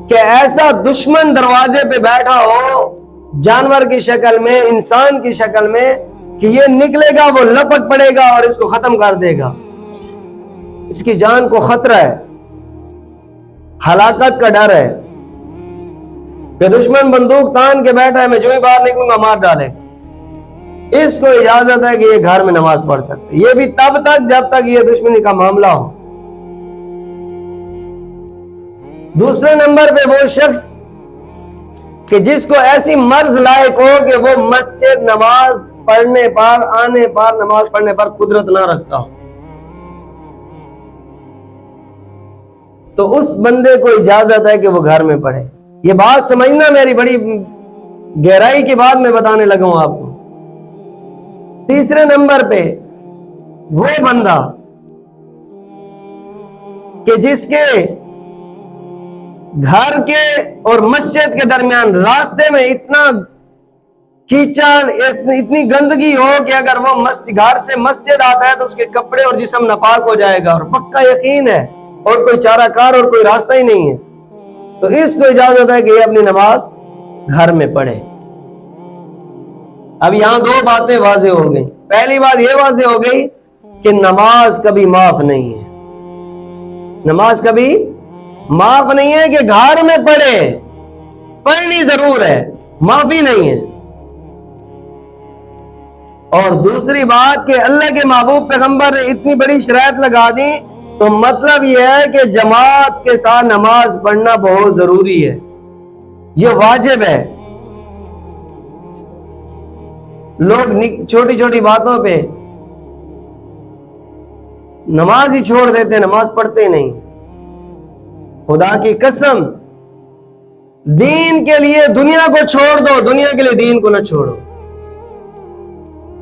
کہ ایسا دشمن دروازے پہ بیٹھا ہو جانور کی شکل میں، انسان کی شکل میں، کہ یہ نکلے گا وہ لپک پڑے گا اور اس کو ختم کر دے گا، اس کی جان کو خطرہ ہے، ہلاکت کا ڈر ہے کہ دشمن بندوق تان کے بیٹھا ہے، میں جو ہی باہر نکلوں گا مار ڈالے گا۔ اس کو اجازت ہے کہ یہ گھر میں نماز پڑھ سکتے، یہ بھی تب تک جب تک یہ دشمنی کا معاملہ ہو۔ دوسرے نمبر پہ وہ شخص کہ جس کو ایسی مرض لائق ہو کہ وہ مسجد نماز پڑھنے پر آنے پر نماز پڑھنے پر قدرت نہ رکھتا ہو، تو اس بندے کو اجازت ہے کہ وہ گھر میں پڑھے۔ یہ بات سمجھنا، میری بڑی گہرائی کی بات میں بتانے لگا ہوں آپ کو۔ تیسرے نمبر پہ وہ بندہ کہ جس کے گھر کے اور مسجد کے درمیان راستے میں اتنا کیچڑ، اتنی گندگی ہو کہ اگر وہ گھر سے مسجد آتا ہے تو اس کے کپڑے اور جسم ناپاک ہو جائے گا، اور پکا یقین ہے اور کوئی چارہ کار اور کوئی راستہ ہی نہیں ہے، تو اس کو اجازت ہے کہ یہ اپنی نماز گھر میں پڑھے۔ اب یہاں دو باتیں واضح ہو گئی۔ پہلی بات یہ واضح ہو گئی کہ نماز کبھی معاف نہیں ہے، نماز کبھی معاف نہیں ہے کہ گھر میں پڑھے، پڑھنی ضرور ہے، معافی نہیں ہے۔ اور دوسری بات کہ اللہ کے محبوب پیغمبر نے اتنی بڑی شرائط لگا دی، تو مطلب یہ ہے کہ جماعت کے ساتھ نماز پڑھنا بہت ضروری ہے، یہ واجب ہے۔ لوگ چھوٹی چھوٹی باتوں پہ نماز ہی چھوڑ دیتے ہیں، نماز پڑھتے ہی نہیں۔ خدا کی قسم، دین کے لیے دنیا کو چھوڑ دو، دنیا کے لیے دین کو نہ چھوڑو۔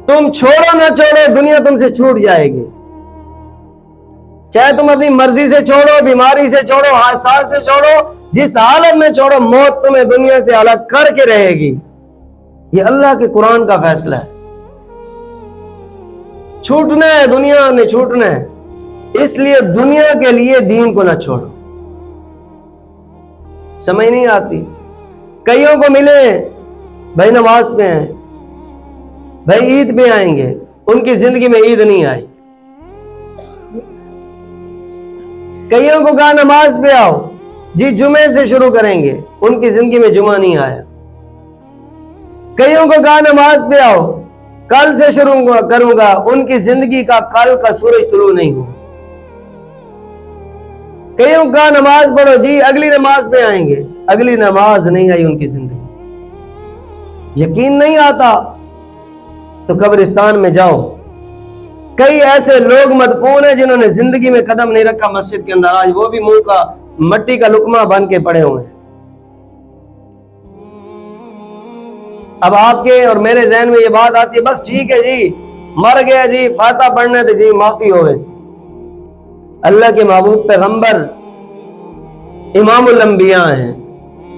تم چھوڑو نہ چھوڑو، دنیا تم سے چھوٹ جائے گی۔ چاہے تم اپنی مرضی سے چھوڑو، بیماری سے چھوڑو، حادثات سے چھوڑو، جس حالت میں چھوڑو، موت تمہیں دنیا سے الگ کر کے رہے گی۔ یہ اللہ کے قرآن کا فیصلہ ہے۔ چھوٹنا ہے، دنیا نے چھوٹنا ہے، اس لیے دنیا کے لیے دین کو نہ چھوڑو۔ سمجھ نہیں آتی؟ کئیوں کو ملے بھائی نماز پہ ہیں، بھائی عید پہ آئیں گے، ان کی زندگی میں عید نہیں آئی۔ کئیوں کو کہا نماز پہ آؤ، جی جمعے سے شروع کریں گے، ان کی زندگی میں جمعہ نہیں آیا۔ کئیوں کو کہا نماز پہ آؤ، کل سے شروع کروں گا، ان کی زندگی کا کل کا سورج طلوع نہیں ہوا۔ کئیوں کو کہا نماز پڑھو، جی اگلی نماز پہ آئیں گے، اگلی نماز نہیں آئی ان کی زندگی۔ یقین نہیں آتا تو قبرستان میں جاؤ، کئی ایسے لوگ مدفون ہیں جنہوں نے زندگی میں قدم نہیں رکھا مسجد کے اندر، آج وہ بھی منہ کا مٹی کا لقمہ بن کے پڑے ہوئے ہیں۔ اب آپ کے اور میرے ذہن میں یہ بات آتی ہے، بس ٹھیک ہے جی، مر گیا جی، فاتحہ پڑھنے تھے جی، معافی ہو گئی۔ اللہ کے محبوب پیغمبر امام الانبیاء ہیں۔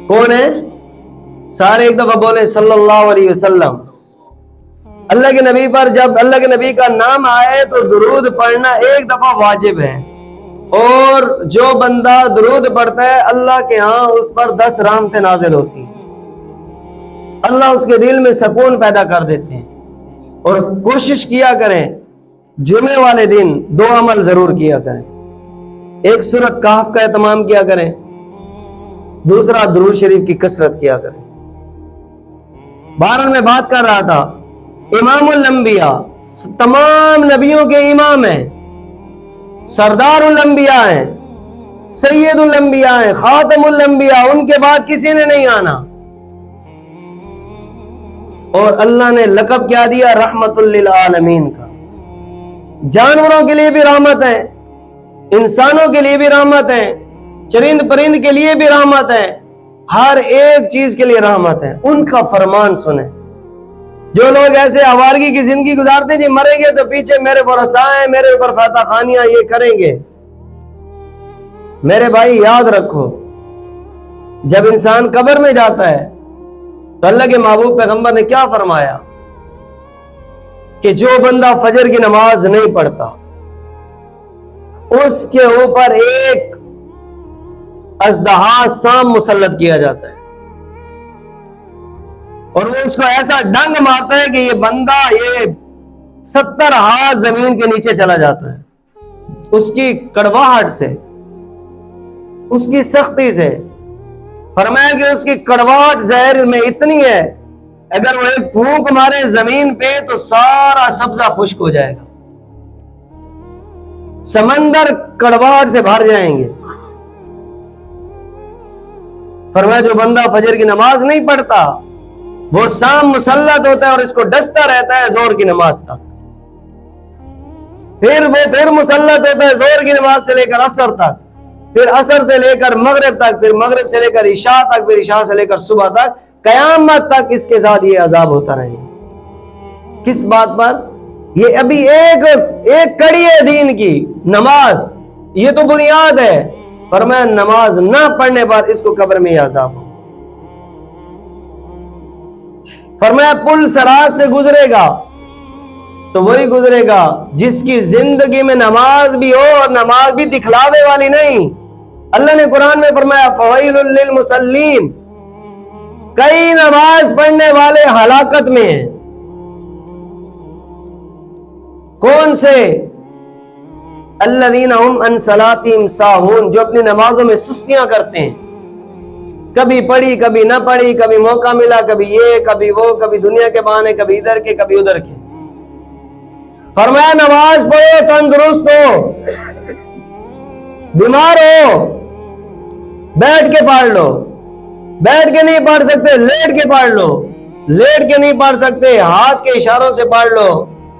کون ہیں؟ سارے ایک دفعہ بولے صلی اللہ علیہ وسلم۔ اللہ کے نبی پر جب اللہ کے نبی کا نام آئے تو درود پڑھنا ایک دفعہ واجب ہے، اور جو بندہ درود پڑھتا ہے اللہ کے ہاں اس پر 10 رحمتیں نازل ہوتی ہیں، اللہ اس کے دل میں سکون پیدا کر دیتے ہیں۔ اور کوشش کیا کریں جمعے والے دن 2 عمل ضرور کیا کریں، ایک سورۃ کہف کا اہتمام کیا کریں، دوسرا درود شریف کی کثرت کیا کریں۔ بہرحال میں بات کر رہا تھا، امام الانبیاء تمام نبیوں کے امام ہیں، سردار الانبیاء ہیں، سید الانبیاء ہیں، خاتم الانبیاء، ان کے بعد کسی نے نہیں آنا۔ اور اللہ نے لقب کیا دیا؟ رحمت للعالمین کا۔ جانوروں کے لیے بھی رحمت ہے، انسانوں کے لیے بھی رحمت ہے، چرند پرند کے لیے بھی رحمت ہے، ہر ایک چیز کے لیے رحمت ہے۔ ان کا فرمان سنیں۔ جو لوگ ایسے آوارگی کی زندگی گزارتے ہیں، جی مریں گے تو پیچھے میرے ورثاء ہیں، میرے اوپر فاتح خانیاں یہ کریں گے، میرے بھائی یاد رکھو، جب انسان قبر میں جاتا ہے تو اللہ کے محبوب پیغمبر نے کیا فرمایا کہ جو بندہ فجر کی نماز نہیں پڑھتا اس کے اوپر ایک اژدہا سام مسلط کیا جاتا ہے، اور وہ اس کو ایسا ڈنگ مارتا ہے کہ یہ بندہ 70 ہاتھ زمین کے نیچے چلا جاتا ہے، اس کی کڑواہٹ سے، اس کی سختی سے۔ فرمایا کہ اس کی کڑواہٹ زہر میں اتنی ہے، اگر وہ ایک پھونک مارے زمین پہ تو سارا سبزہ خشک ہو جائے گا، سمندر کڑواہٹ سے بھر جائیں گے۔ فرمایا جو بندہ فجر کی نماز نہیں پڑھتا وہ شام مسلط ہوتا ہے اور اس کو ڈستا رہتا ہے زور کی نماز تک، پھر مسلط ہوتا ہے زور کی نماز سے لے کر عصر تک، پھر عصر سے لے کر مغرب تک، پھر مغرب سے لے کر عشاء تک، پھر عشاء سے لے کر صبح تک، قیامت تک اس کے ساتھ یہ عذاب ہوتا رہے گا۔ کس بات پر؟ یہ ابھی ایک کڑی ہے دین کی، نماز، یہ تو بنیاد ہے۔ فرمایا نماز نہ پڑھنے پر اس کو قبر میں یہ عذاب ہو۔ فرمایا پل صراط سے گزرے گا تو وہی گزرے گا جس کی زندگی میں نماز بھی ہو اور نماز بھی دکھلاوے والی نہیں۔ اللہ نے قرآن میں فرمایا فویل للمصلین، کئی نماز پڑھنے والے ہلاکت میں ہیں۔ کون سے؟ الذین هم عن صلاتهم ساہون، جو اپنی نمازوں میں سستیاں کرتے ہیں، کبھی پڑھی کبھی نہ پڑھی، کبھی موقع ملا کبھی یہ کبھی وہ، کبھی دنیا کے بہانے، کبھی ادھر کے کبھی ادھر کے۔ فرمایا نماز پڑھو، تندرست ہو، بیمار ہو بیٹھ کے پڑھ لو، بیٹھ کے نہیں پڑھ سکتے لیٹ کے پڑھ لو، لیٹ کے نہیں پڑھ سکتے ہاتھ کے اشاروں سے پڑھ لو،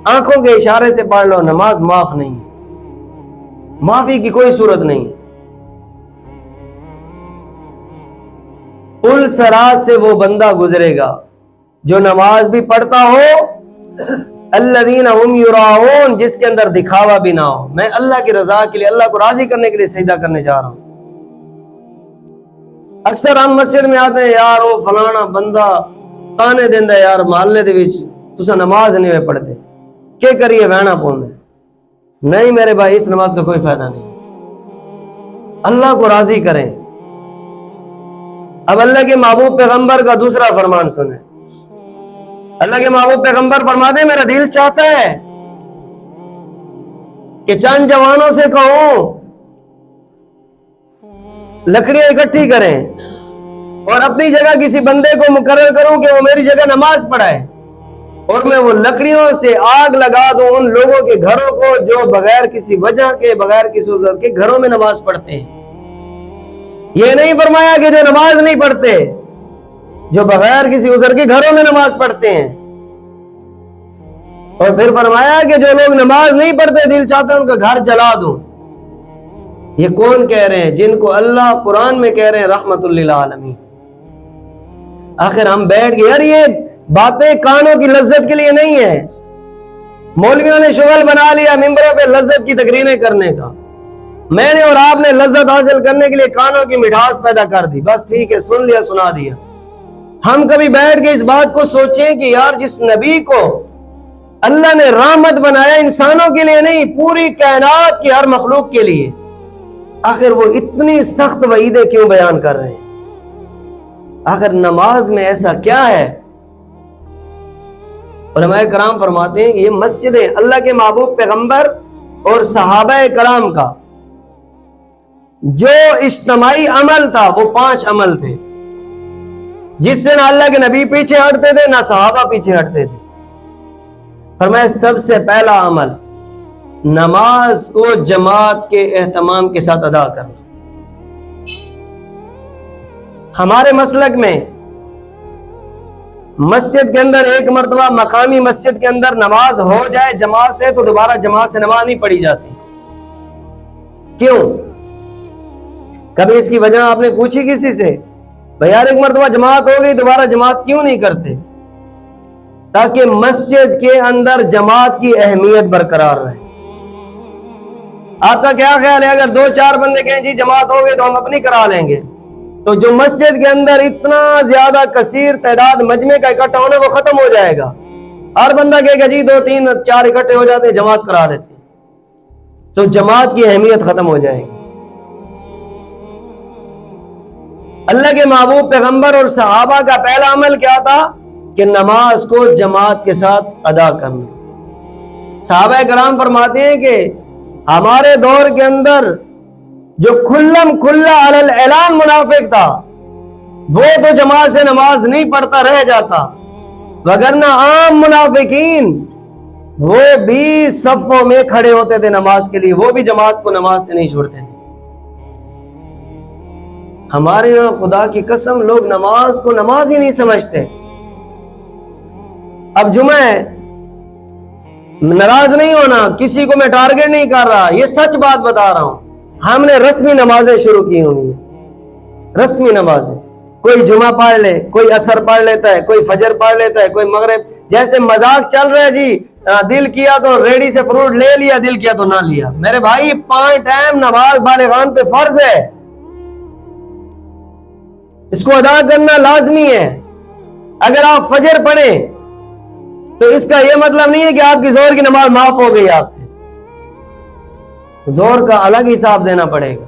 آنکھوں کے اشارے سے پڑھ لو، نماز معاف نہیں ہے، معافی کی کوئی صورت نہیں ہے۔ پل صراط سے وہ بندہ گزرے گا جو نماز بھی پڑھتا ہو، الذین هم یراؤون، جس کے اندر دکھاوا بھی نہ ہو، میں اللہ کی رضا کے لیے، اللہ کو راضی کرنے کے لیے سجدہ کرنے جا رہا ہوں۔ اکثر ہم مسجد میں آتے ہیں، یار وہ فلانا بندہ تانے دیندا ہے یار محلے دے وچ تسا نماز نہیں پڑھتے، کیا کریے وہنا پوندے؟ نہیں میرے بھائی، اس نماز کا کوئی فائدہ نہیں۔ اللہ کو راضی کریں۔ اب اللہ کے محبوب پیغمبر کا دوسرا فرمان سنیں۔ اللہ کے محبوب پیغمبر فرماتے ہیں میرا دل چاہتا ہے کہ چند جوانوں سے کہوں لکڑیاں اکٹھی کریں اور اپنی جگہ کسی بندے کو مقرر کروں کہ وہ میری جگہ نماز پڑھائے، اور میں وہ لکڑیوں سے آگ لگا دوں ان لوگوں کے گھروں کو جو بغیر کسی وجہ کے، بغیر کسی عذر کے گھروں میں نماز پڑھتے ہیں۔ یہ نہیں فرمایا کہ جو نماز نہیں پڑھتے، جو بغیر کسی عذر کے گھروں میں نماز پڑھتے ہیں، اور پھر فرمایا کہ جو لوگ نماز نہیں پڑھتے دل چاہتا ہے ان کا گھر جلا دوں۔ یہ کون کہہ رہے ہیں؟ جن کو اللہ قرآن میں کہہ رہے ہیں رحمت للعالمین۔ آخر ہم بیٹھ گئے، یار یہ باتیں کانوں کی لذت کے لیے نہیں ہے۔ مولویوں نے شغل بنا لیا ممبروں پہ لذت کی تقریریں کرنے کا، میں نے اور آپ نے لذت حاصل کرنے کے لیے کانوں کی مٹھاس پیدا کر دی، بس ٹھیک ہے سن لیا سنا دیا۔ ہم کبھی بیٹھ کے اس بات کو سوچیں کہ یار جس نبی کو اللہ نے رحمت بنایا انسانوں کے لیے نہیں پوری کائنات کی ہر مخلوق کے لیے، آخر وہ اتنی سخت وعیدیں کیوں بیان کر رہے ہیں؟ آخر نماز میں ایسا کیا ہے؟ علماء کرام فرماتے ہیں یہ مسجدیں اللہ کے محبوب پیغمبر اور صحابہ کرام کا جو اجتماعی عمل تھا وہ 5 عمل تھے جس سے نہ اللہ کے نبی پیچھے ہٹتے تھے نہ صحابہ پیچھے ہٹتے تھے۔ فرمایا سب سے پہلا عمل نماز کو جماعت کے اہتمام کے ساتھ ادا کرنا۔ ہمارے مسلک میں مسجد کے اندر ایک مرتبہ مقامی مسجد کے اندر نماز ہو جائے جماعت سے تو دوبارہ جماعت سے نماز نہیں پڑھی جاتی۔ کیوں؟ کبھی اس کی وجہ آپ نے پوچھی کسی سے؟ بھئی یار ایک مرتبہ جماعت ہو گئی دوبارہ جماعت کیوں نہیں کرتے؟ تاکہ مسجد کے اندر جماعت کی اہمیت برقرار رہے۔ آپ کا کیا خیال ہے اگر 2-4 بندے کہیں جی جماعت ہو گئی تو ہم اپنی کرا لیں گے، تو جو مسجد کے اندر اتنا زیادہ کثیر تعداد مجمع کا اکٹھا ہونا وہ ختم ہو جائے گا۔ ہر بندہ کہے گا جی 2-3-4 اکٹھے ہو جاتے ہیں جماعت کرا لیتے ہیں، تو جماعت کی اہمیت ختم ہو جائے گی۔ اللہ کے محبوب پیغمبر اور صحابہ کا پہلا عمل کیا تھا کہ نماز کو جماعت کے ساتھ ادا کرنا۔ صحابہ کرام فرماتے ہیں کہ ہمارے دور کے اندر جو کھلم کھلا علی الاعلان منافق تھا وہ تو جماعت سے نماز نہیں پڑھتا رہ جاتا، وگرنہ عام منافقین وہ بھی صفوں میں کھڑے ہوتے تھے نماز کے لیے، وہ بھی جماعت کو نماز سے نہیں چھوڑتے تھے۔ ہمارے یہاں خدا کی قسم لوگ نماز کو نماز ہی نہیں سمجھتے. اب جمعہ ہے، ناراض نہیں ہونا، کسی کو میں ٹارگٹ نہیں کر رہا، یہ سچ بات بتا رہا ہوں. ہم نے رسمی نمازیں شروع کی ہوئی ہیں، رسمی نمازیں. کوئی جمعہ پڑھ لے، کوئی عصر پڑھ لیتا ہے، کوئی فجر پڑھ لیتا ہے، کوئی مغرب. جیسے مذاق چل رہا ہے جی، دل کیا تو ریڈی سے فروٹ لے لیا، دل کیا تو نہ لیا. میرے بھائی 5 ٹائم نماز بالغان پہ فرض ہے، اس کو ادا کرنا لازمی ہے. اگر آپ فجر پڑھیں تو اس کا یہ مطلب نہیں ہے کہ آپ کی ظہر کی نماز معاف ہو گئی آپ سے. ظہر کا الگ حساب دینا پڑے گا.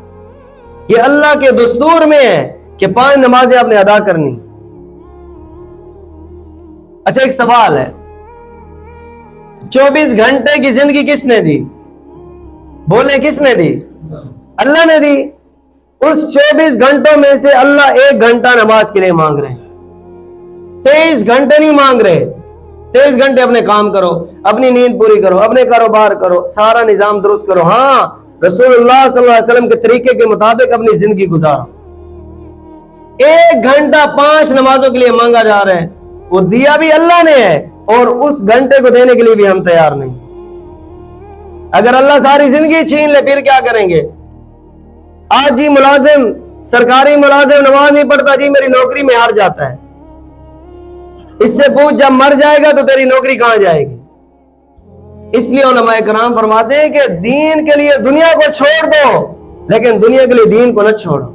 یہ اللہ کے دستور میں ہے کہ 5 نمازیں آپ نے ادا کرنی. اچھا ایک سوال ہے، 24 گھنٹے کی زندگی کس نے دی؟ بولیں کس نے دی؟ اللہ نے دی. اس 24 گھنٹوں میں سے اللہ 1 گھنٹہ نماز کے لیے مانگ رہے ہیں. 23 گھنٹے نہیں مانگ رہے. 23 گھنٹے اپنے کام کرو، اپنی نیند پوری کرو، اپنے کاروبار کرو، سارا نظام درست کرو. ہاں، رسول اللہ صلی اللہ علیہ وسلم کے طریقے کے مطابق اپنی زندگی گزارو. 1 گھنٹہ 5 نمازوں کے لیے مانگا جا رہا ہے. وہ دیا بھی اللہ نے ہے، اور اس گھنٹے کو دینے کے لیے بھی ہم تیار نہیں. اگر اللہ ساری زندگی چھین لے پھر کیا کریں گے؟ آج جی ملازم، سرکاری ملازم نماز نہیں پڑھتا، جی میری نوکری میں ہار جاتا ہے. اس سے پوچھ جب مر جائے گا تو تیری نوکری کہاں جائے گی؟ اس لیے علماء کرام فرماتے ہیں کہ دین کے لیے دنیا کو چھوڑ دو، لیکن دنیا کے لیے دین کو نہ چھوڑو.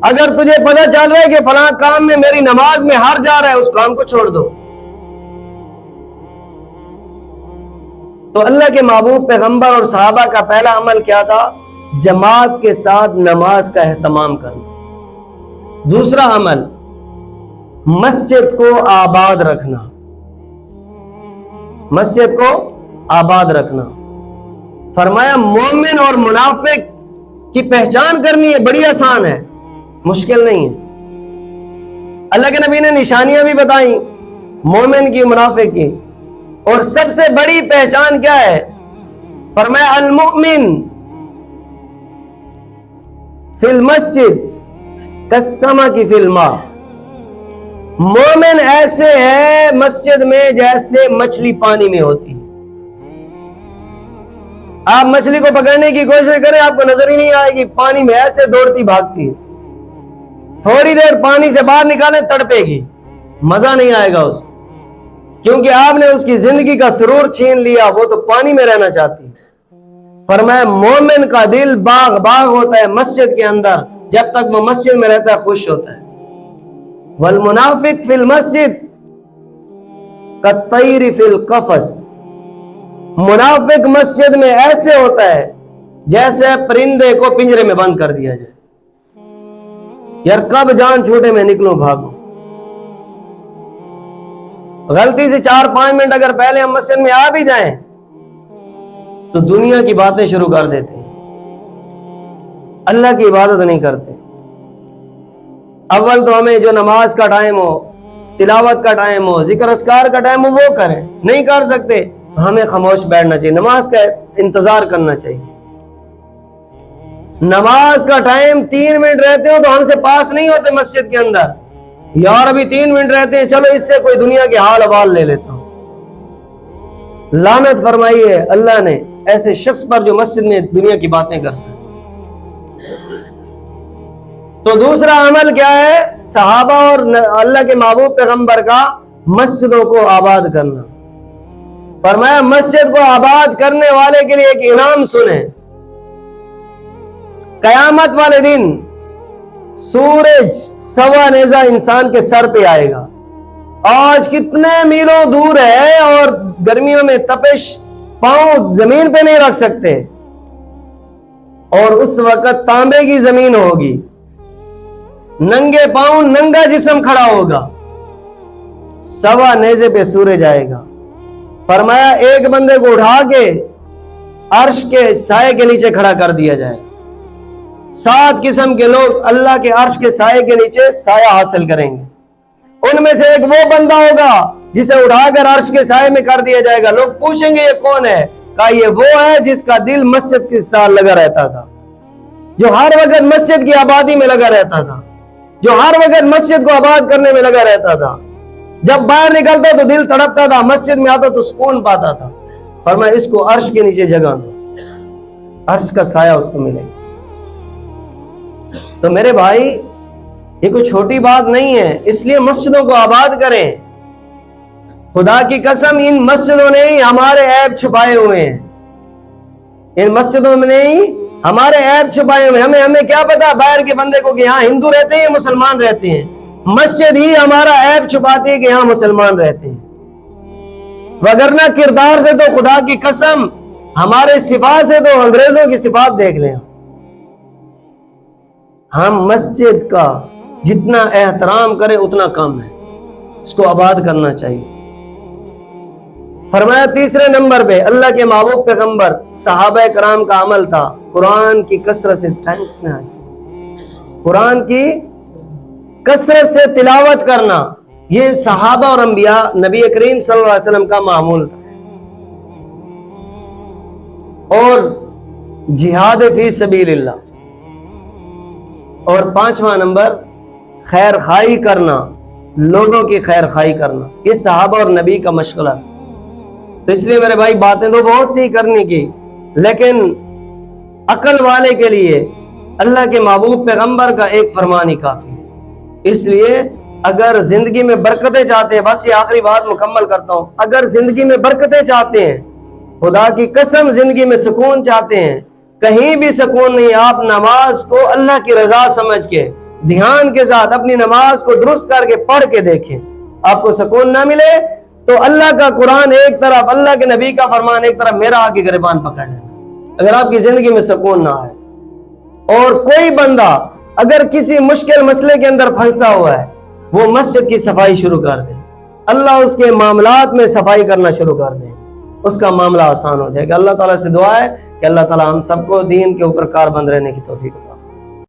اگر تجھے پتہ چل رہا ہے کہ فلاں کام میں میری نماز میں ہار جا رہا ہے، اس کام کو چھوڑ دو. تو اللہ کے محبوب پیغمبر اور صحابہ کا پہلا عمل کیا تھا؟ جماعت کے ساتھ نماز کا اہتمام کرنا. دوسرا عمل مسجد کو آباد رکھنا. مسجد کو آباد رکھنا. فرمایا مومن اور منافق کی پہچان کرنی ہے، بڑی آسان ہے، مشکل نہیں ہے. اللہ کے نبی نے نشانیاں بھی بتائیں مومن کی، منافق کی. اور سب سے بڑی پہچان کیا ہے؟ فرمایا المؤمن فی المسجد کالسمک فی الماء. مومن ایسے ہے مسجد میں جیسے مچھلی پانی میں ہوتی. آپ مچھلی کو پکڑنے کی کوشش کریں، آپ کو نظر ہی نہیں آئے گی، پانی میں ایسے دوڑتی بھاگتی ہے. تھوڑی دیر پانی سے باہر نکالیں تڑپے گی، مزہ نہیں آئے گا اس کو، کیونکہ آپ نے اس کی زندگی کا سرور چھین لیا، وہ تو پانی میں رہنا چاہتی. فرمایا مومن کا دل باغ باغ ہوتا ہے مسجد کے اندر، جب تک وہ مسجد میں رہتا ہے خوش ہوتا ہے. والمنافق فی المسجد کالطیر فی القفص. منافق مسجد میں ایسے ہوتا ہے جیسے پرندے کو پنجرے میں بند کر دیا جائے. یار کب جان چھوٹے میں نکلوں بھاگوں. غلطی سے 4-5 منٹ اگر پہلے ہم مسجد میں آ بھی جائیں تو دنیا کی باتیں شروع کر دیتے ہیں، اللہ کی عبادت نہیں کرتے. اول تو ہمیں جو نماز کا ٹائم ہو، تلاوت کا ٹائم ہو، ذکر اذکار کا ٹائم ہو وہ کریں. نہیں کر سکتے تو ہمیں خاموش بیٹھنا چاہیے، نماز کا انتظار کرنا چاہیے. نماز کا ٹائم 3 منٹ رہتے ہو تو ہم سے پاس نہیں ہوتے مسجد کے اندر، یار ابھی 3 منٹ رہتے ہیں، چلو اس سے کوئی دنیا کے حال احوال لے لیتا ہوں. لعنت فرمائی ہے اللہ نے ایسے شخص پر جو مسجد میں دنیا کی باتیں کرتا ہے. تو دوسرا عمل کیا ہے؟ صحابہ اور اللہ کے محبوب پیغمبر کا مسجدوں کو آباد کرنا. فرمایا مسجد کو آباد کرنے والے کے لیے ایک انعام سنیں. قیامت والے دن سورج سوا نیزہ انسان کے سر پہ آئے گا. آج کتنے میلوں دور ہے اور گرمیوں میں تپش، پاؤں زمین پہ نہیں رکھ سکتے، اور اس وقت تانبے کی زمین ہوگی، ننگے پاؤں ننگا جسم کھڑا ہوگا، سوا نیزے پہ سورج آئے گا. فرمایا ایک بندے کو اٹھا کے عرش کے سائے کے نیچے کھڑا کر دیا جائے. 7 قسم کے لوگ اللہ کے عرش کے سائے کے نیچے سایہ حاصل کریں گے. ان میں سے ایک وہ بندہ ہوگا جسے اٹھا کر عرش کے سائے میں کر دیا جائے گا. لوگ پوچھیں گے یہ کون ہے؟ کہا یہ وہ ہے جس کا دل مسجد کے ساتھ لگا رہتا تھا. جو ہر وقت مسجد کی آبادی میں لگا رہتا تھا، جو ہر وقت مسجد کو آباد کرنے میں لگا رہتا تھا، جب باہر نکلتا تو دل تڑپتا تھا، مسجد میں آتا تو سکون پاتا تھا۔ فرمایا اس کو عرش کے نیچے جگہ دو، عرش کا سایہ اس کو ملے گا۔ تو میرے بھائی یہ کوئی چھوٹی بات نہیں ہے، اس لیے مسجدوں کو آباد کریں۔ خدا کی قسم ان مسجدوں نے ہی ہمارے عیب چھپائے ہوئے ہیں، ان مسجدوں میں نہیں ہمارے عیب چھپائے ہوئے۔ ہمیں کیا پتا باہر کے بندے کو کہ یہاں ہندو رہتے ہیں مسلمان رہتے ہیں، مسجد ہی ہمارا عیب چھپاتی ہے کہ یہاں مسلمان رہتے ہیں، وگرنہ کردار سے تو خدا کی قسم ہمارے صفات سے تو انگریزوں کی صفات دیکھ لیں۔ ہم مسجد کا جتنا احترام کریں اتنا کم ہے، اس کو آباد کرنا چاہیے۔ فرمایا تیسرے نمبر پہ اللہ کے محبوب پیغمبر صحابہ کرام کا عمل تھا قرآن کی کثرت سے قرآن کی کثرت سے تلاوت کرنا۔ یہ صحابہ اور انبیاء نبی کریم صلی اللہ علیہ وسلم کا معمول تھا۔ اور جہاد فی سبیل اللہ، اور پانچواں نمبر خیر خواہی کرنا، لوگوں کی خیر خواہی کرنا، یہ صحابہ اور نبی کا مشغلہ۔ تو اس لیے میرے بھائی باتیں تو بہت تھی کرنے کی، لیکن عقل والے کے لیے اللہ کے محبوب پیغمبر کا ایک فرمان ہی کافی ہے۔ اس لیے اگر زندگی میں برکتیں چاہتے ہیں، بس یہ آخری بات مکمل کرتا ہوں، اگر زندگی میں برکتیں چاہتے ہیں، خدا کی قسم زندگی میں سکون چاہتے ہیں، کہیں بھی سکون نہیں، آپ نماز کو اللہ کی رضا سمجھ کے دھیان کے ساتھ اپنی نماز کو درست کر کے پڑھ کے دیکھیں، آپ کو سکون نہ ملے تو اللہ کا قرآن ایک طرف، اللہ کے نبی کا فرمان ایک طرف، میرا آ کے گریبان پکڑ لینا، اگر آپ کی زندگی میں سکون نہ آئے۔ اور کوئی بندہ اگر کسی مشکل مسئلے کے اندر پھنسا ہوا ہے، وہ مسجد کی صفائی شروع کر دے، اللہ اس کے معاملات میں صفائی کرنا شروع کر دے، اس کا معاملہ آسان ہو جائے گا۔ اللہ تعالیٰ سے دعا ہے کہ اللہ تعالیٰ ہم سب کو دین کے اوپر کاربند رہنے کی توفیق عطا فرمائے۔